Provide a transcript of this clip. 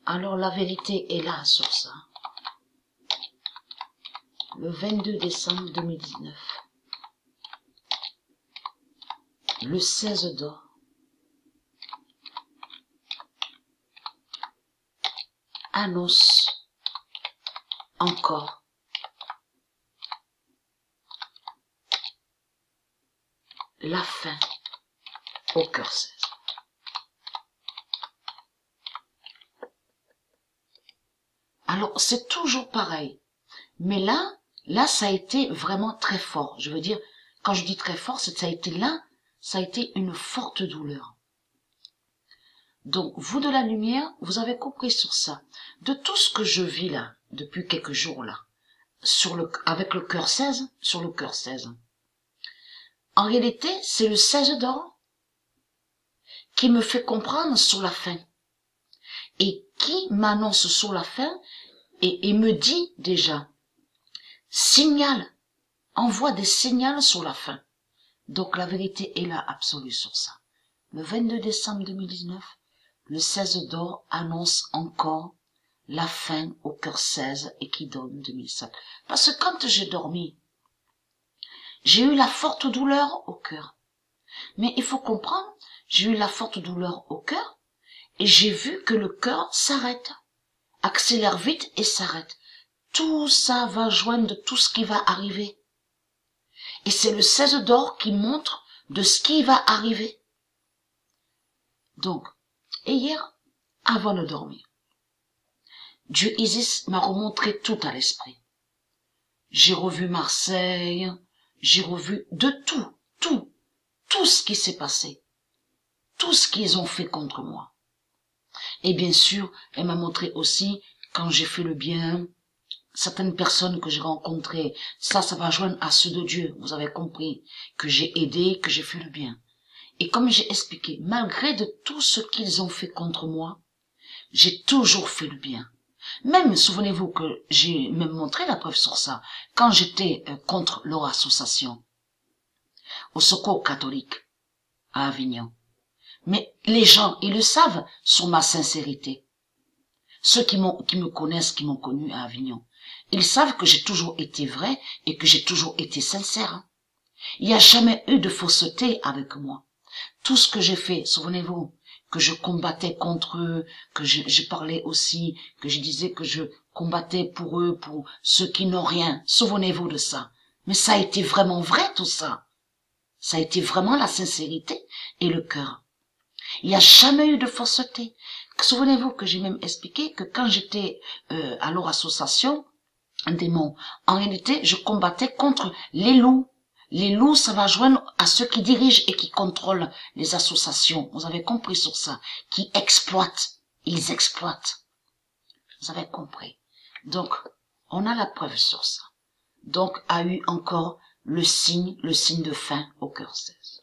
Alors la vérité est là sur ça. Le 22 décembre 2019. Le 16 d'or. Annonce encore la fin au cœur 16. Alors c'est toujours pareil, mais là ça a été vraiment très fort. Je veux dire, quand je dis très fort, c'est que ça a été une forte douleur. Donc vous de la lumière, vous avez compris sur ça. De tout ce que je vis là, depuis quelques jours là, avec le cœur 16, sur le cœur 16. En réalité, c'est le 16 d'or qui me fait comprendre sur la fin. Et qui m'annonce sur la fin et me dit déjà, signale, envoie des signaux sur la fin. Donc la vérité est là absolue sur ça. Le 22 décembre 2019, le 16 d'or annonce encore la fin au cœur 16 et qui donne 2007. Parce que quand j'ai dormi, j'ai eu la forte douleur au cœur. Mais il faut comprendre, j'ai eu la forte douleur au cœur et j'ai vu que le cœur s'arrête, accélère vite et s'arrête. Tout ça va joindre tout ce qui va arriver. Et c'est le 16 d'or qui montre de ce qui va arriver. Donc, et hier, avant de dormir, Dieu Isis m'a remontré tout à l'esprit. J'ai revu Marseille, j'ai revu de tout ce qui s'est passé, tout ce qu'ils ont fait contre moi. Et bien sûr, elle m'a montré aussi, quand j'ai fait le bien, certaines personnes que j'ai rencontrées, ça va joindre à ceux de Dieu, vous avez compris, que j'ai aidé, que j'ai fait le bien. Et comme j'ai expliqué, malgré de tout ce qu'ils ont fait contre moi, j'ai toujours fait le bien. Même, souvenez-vous que j'ai même montré la preuve sur ça, quand j'étais contre leur association, au Secours catholique, à Avignon. Mais les gens, ils le savent sur ma sincérité. Ceux qui me connaissent, qui m'ont connu à Avignon, ils savent que j'ai toujours été vrai et que j'ai toujours été sincère. Il n'y a jamais eu de fausseté avec moi. Tout ce que j'ai fait, souvenez-vous, que je combattais contre eux, que je parlais aussi, que je disais que je combattais pour eux, pour ceux qui n'ont rien. Souvenez-vous de ça. Mais ça a été vraiment vrai tout ça. Ça a été vraiment la sincérité et le cœur. Il n'y a jamais eu de fausseté. Souvenez-vous que j'ai même expliqué que quand j'étais à leur association, un démon, en réalité, je combattais contre les loups. Les loups, ça va joindre à ceux qui dirigent et qui contrôlent les associations. Vous avez compris sur ça. Qui exploitent. Ils exploitent. Vous avez compris. Donc, on a la preuve sur ça. Donc, a eu encore le signe de fin au cœur 16.